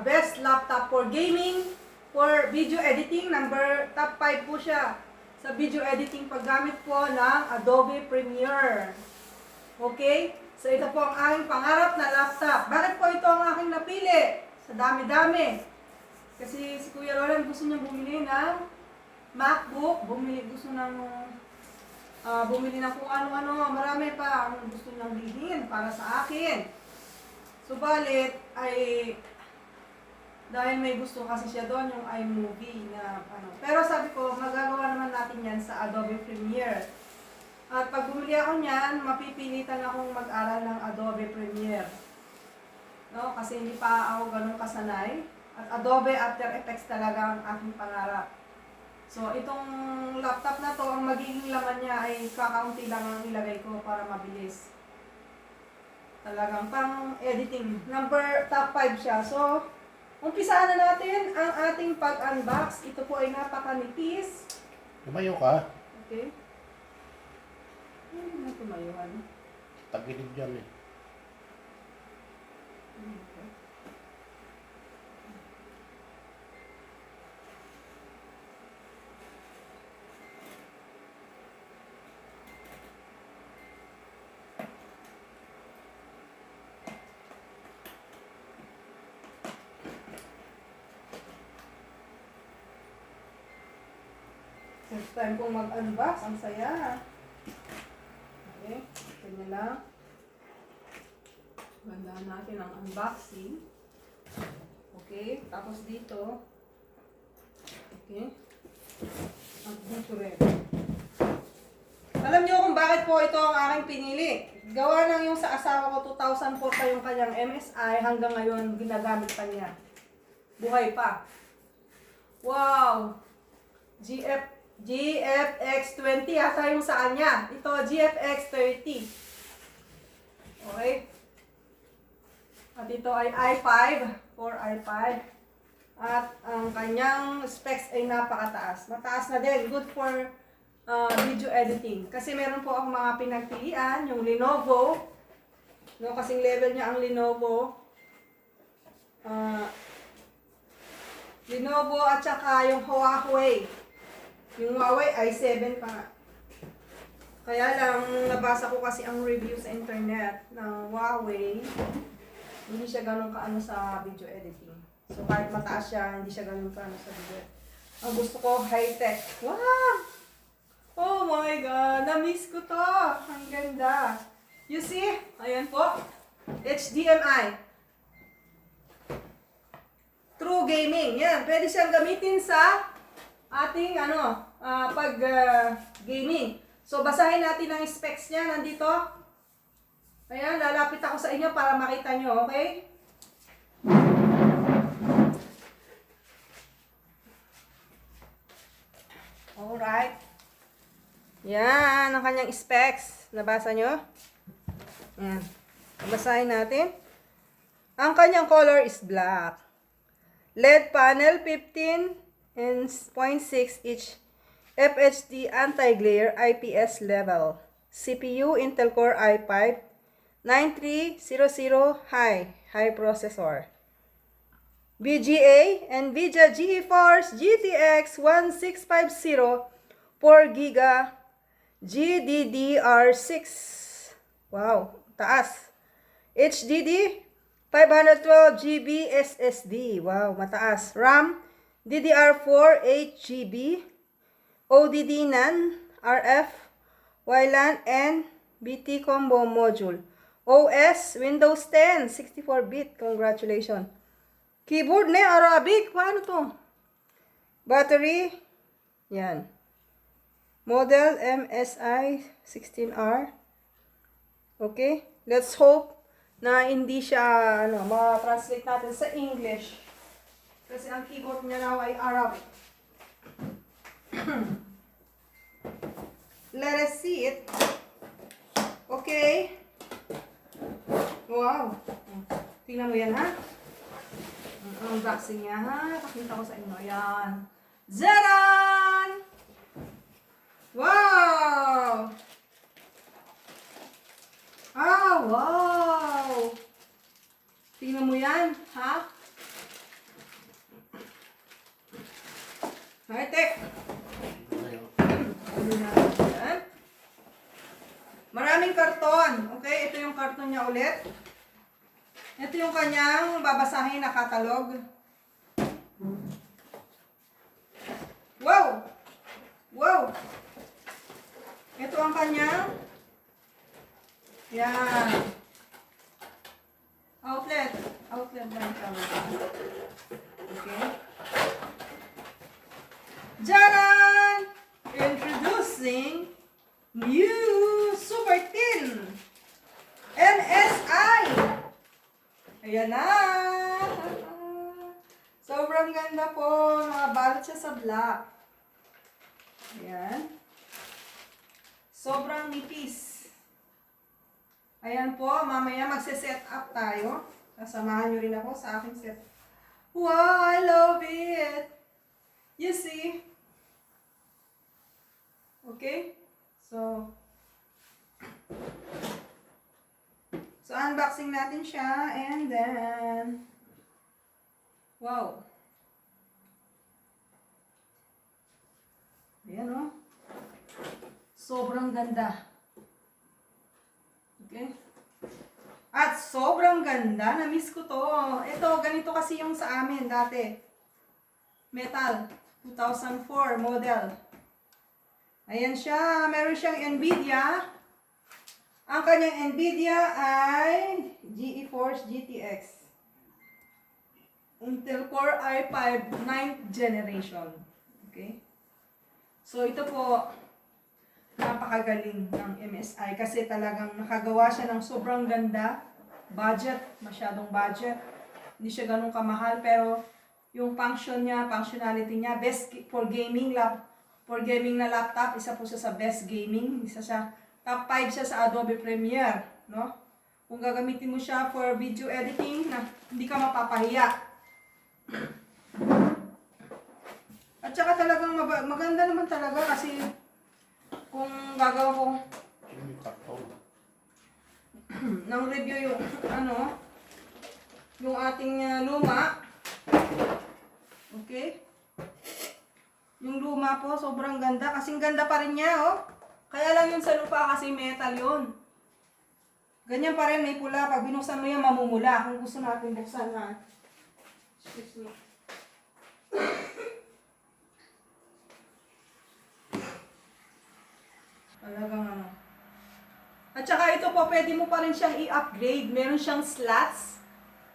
best laptop for gaming, for video editing. Top 5 po siya sa video editing paggamit po ng Adobe Premiere. Okay? So ito po ang aking pangarap na laptop. Bakit po ito ang aking napili? Sa dami-dami. Kasi si Kuya Roland gusto niya bumili ng MacBook, gusto bumili ng kung ano-ano, marami pa ang gusto niyang bilhin para sa akin. Subalit ay dahil may gusto kasi siya doon yung iMovie na ano. Pero sabi ko, magagawa naman natin yan sa Adobe Premiere. At pag bumili ako niyan, mapipilitan akong mag-aral ng Adobe Premiere. No? Kasi hindi pa ako ganun kasanay. At Adobe After Effects talaga ang aking pangarap. So, itong laptop na to, ang magiging laman niya ay kakaunti lang ang ilagay ko para mabilis. Talagang pang editing. Top 5 siya. So, umpisaan na natin ang ating pag-unbox. Ito po ay napakanipis. Tumayo ka. Okay. Hindi na tumayuhan. Tagilid dyan eh. Okay. First time kong mag-unbox. Ang saya. Okay. Ganyan lang. Gandaan natin ang unboxing. Okay. Tapos dito. Okay. At dito rin. Alam niyo kung bakit po ito ang aking pinili. Gawa ng yung sa asawa ko 2004 pa yung kanyang MSI. Hanggang ngayon ginagamit pa niya. Buhay pa. Wow! GFX20 ata yung sa kanya. Ito, GFX30. Okay. At ito ay i5. For i5. At ang kanyang specs ay napakataas. Mataas na din. Good for video editing. Kasi meron po akong mga pinagpilian. Yung Lenovo. No, kasing level niya ang Lenovo. Lenovo at saka yung Huawei. Yung Huawei ay 7 pa nga. Kaya lang, nabasa ko kasi ang review sa internet ng Huawei. Hindi siya ganun kaano sa video editing. So kahit mataas siya, hindi siya ganun kaano sa video. Ang gusto ko, high-tech. Wow! Oh my God! Na-miss ko to! Ang ganda! You see? Ayan po. HDMI. True gaming. Yan. Pwede siyang gamitin sa ating gaming. So, basahin natin ang specs niya. Nandito. Ayan, lalapit ako sa inyo para makita nyo. Okay? Alright. Yan, ang kanyang specs. Nabasa nyo? Yan. Basahin natin. Ang kanyang color is black. LED panel 15.6 inch FHD anti-glare IPS level. CPU Intel Core i5 9300 high processor. VGA NVIDIA GeForce GTX 1650 4GB GDDR6. Wow, taas. HDD 512GB SSD. Wow, mataas. RAM DDR4 8GB. ODD NAND RF WLAN and BT combo module. OS Windows 10 64-bit. Congratulations. Keyboard na Arabic. Paano to? Battery. Yan. Model MSI 16R. Okay. Let's hope na hindi siya ma-translate natin sa English. Kasi ang keyboard niya raw ay Arabic. Let us see it. Okay. Wow. Tingnan mo yan, ha? Ang unboxing niya, ha? Pakita ko sa inyo. Ayan. Zeran! Wow! Ah, wow! Tingnan mo yan, ha? High-tech. Tumayo. Yan. Maraming karton. Okay, ito yung karton niya ulit. Ito yung kanyang babasahin na catalog. Wow! Wow! Ito ang kanyang yan. Outlet. Outlet lang tawag. Okay. Jaran! Introducing new Super Tin NSI. Ayan na. Sobrang ganda po. Nakabalot siya sa black. Ayan. Sobrang nipis. Ayan po. Mamaya magse-set up tayo. Sasamahan nyo rin ako sa aking set. Wow, I love it. You see? Okay? So unboxing natin siya and then wow. Ayan o. Sobrang ganda. Okay? At sobrang ganda. Na-miss ko to. Ito, ganito kasi yung sa amin dati. Metal. 2004 model. Ayan siya. Meron siyang NVIDIA. Ang kanyang NVIDIA ay GeForce GTX. Intel Core i5 9th generation. Okay? So ito po, napakagaling ng MSI kasi talagang nakagawa siya ng sobrang ganda. Budget, masyadong budget. Hindi siya ganun kamahal pero yung function niya, functionality niya, best for gaming na laptop, isa po siya sa best gaming, isa siya top 5 siya sa Adobe Premiere, no? Kung gagamitin mo siya for video editing, na hindi ka mapapahiya. At saka talagang maganda naman talaga kasi kung gagawa ko Yung karton. ng review yung yung ating luma. Okay? Yung luma po, sobrang ganda. Kasing ganda pa rin niya, oh. Kaya lang yung sa lupa kasi metal yun. Ganyan pa rin, may pula. Pag binuksan mo yan, mamumula. Kung gusto natin buksan na. Excuse me. Talagang ano. At saka ito po, pwede mo pa rin siyang i-upgrade. Meron siyang slots.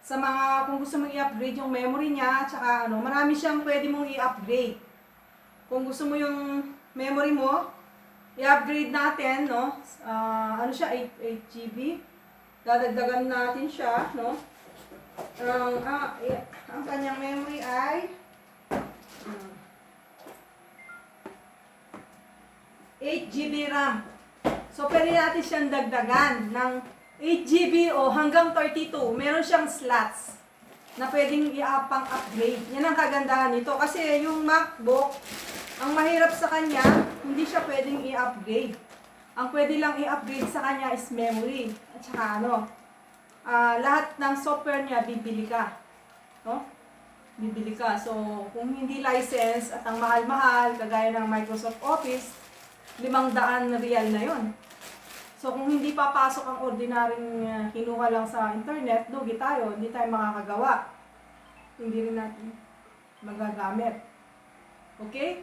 Sa mga, kung gusto mong i-upgrade yung memory niya, at saka ano, marami siyang pwede mong i-upgrade. Kung gusto mo yung memory mo, i-upgrade natin, no? Ano siya, 8 GB. Dadagdagan natin siya, no? Ang kanyang memory ay 8 GB RAM. So, pwede natin siyang dagdagan ng 8 GB o hanggang 32. Meron siyang slots na pwedeng i-upgrade. Yan ang kagandahan nito. Kasi yung MacBook, ang mahirap sa kanya, hindi siya pwedeng i-upgrade. Ang pwede lang i-upgrade sa kanya is memory. At saka lahat ng software niya, bibili ka. No? Bibili ka. So, kung hindi license at ang mahal-mahal, kagaya ng Microsoft Office, 500 real na yon. So, kung hindi papasok ang ordinaryong kinuha lang sa internet, lugi tayo, hindi tayo makakagawa. Hindi rin natin magagamit. Okay?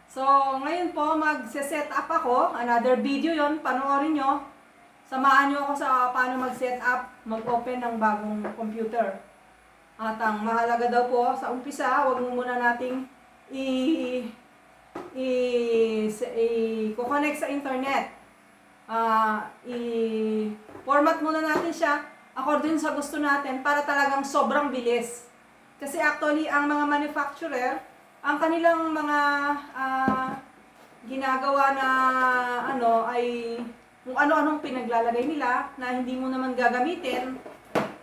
So, ngayon po, mag-set up ako. Another video yon, panoorin nyo. Samahan nyo ako sa paano mag-set up, mag-open ng bagong computer. At ang mahalaga daw po, sa umpisa, huwag mo muna nating i-connect sa internet. I-format muna natin siya according sa gusto natin para talagang sobrang bilis. Kasi actually, ang mga manufacturer, ang kanilang mga ginagawa na ay kung ano-anong pinaglalagay nila na hindi mo naman gagamitin.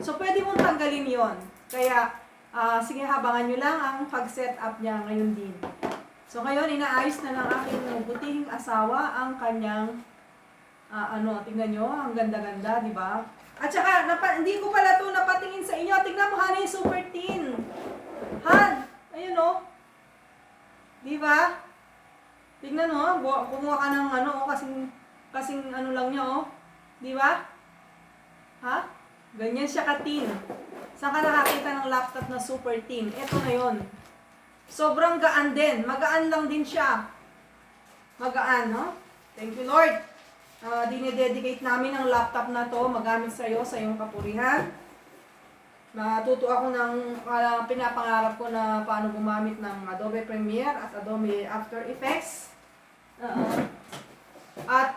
So, pwede mong tanggalin yon. Kaya, sige, habangan nyo lang ang pag-set up niya ngayon din. So, ngayon, inaayos na ng aking butihing asawa ang kanyang tingnan nyo, ang ganda-ganda, di ba? At saka, hindi ko pala ito napatingin sa inyo. Tingnan mo, Han, yung Super Tin. Han, ayun o. ba? Tignan mo, kumuha ka ng ano, kasing ano lang niya, oh. Di ba? Ha? Ganyan siya ka-thin. Saan ka nakakita ng laptop na super thin? Ito na yon. Sobrang gaan din. Magaan lang din siya. Magaan, no? Thank you, Lord. Dinededicate namin ang laptop na to magamit sa iyo, sa iyong kapurihan. Matuto ako ng pinapangarap ko na paano gumamit ng Adobe Premiere at Adobe After Effects.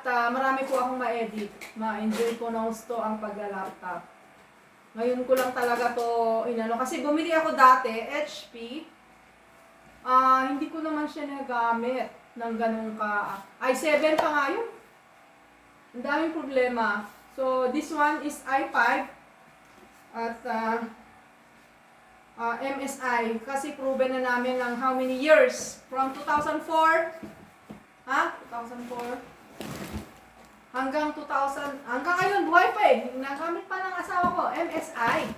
Marami po akong ma-edit. Ma-enjoy ko ng gusto ang pagla-laptop. Ngayon ko lang talaga to inano. Kasi bumili ako dati, HP. Hindi ko naman siya nagamit ng ganun ka. i7 pa nga yun. Ang daming problema. So, this one is i5 at MSI. Kasi proven na namin ng how many years? From 2004, 2004 hanggang 2000, hanggang ngayon, buhay pa eh. Nagamit pa ng asawa ko, MSI.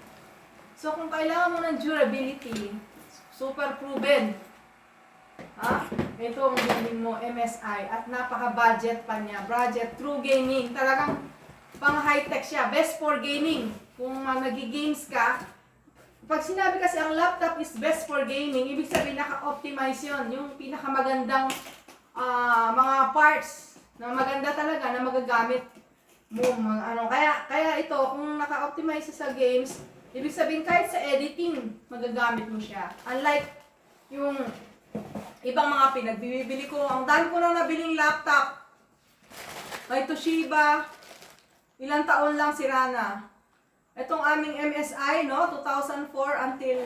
So, kung kailangan mo ng durability, super proven. Ito ang bilhin mo, MSI. At napaka-budget pa niya. Budget, true gaming. Talagang pang high-tech siya. Best for gaming. Kung nag-games ka, pag sinabi kasi ang laptop is best for gaming, ibig sabihin naka-optimize yun. Yung pinakamagandang mga parts na maganda talaga na magagamit mo. Kaya ito, kung naka-optimize sa games, ibig sabihin kahit sa editing, magagamit mo siya. Unlike yung ibang mga pinagbibili ko, ang dami ko nang nabiling laptop. Ay Toshiba, ilang taon lang sira na. Itong aming MSI, no, 2004 until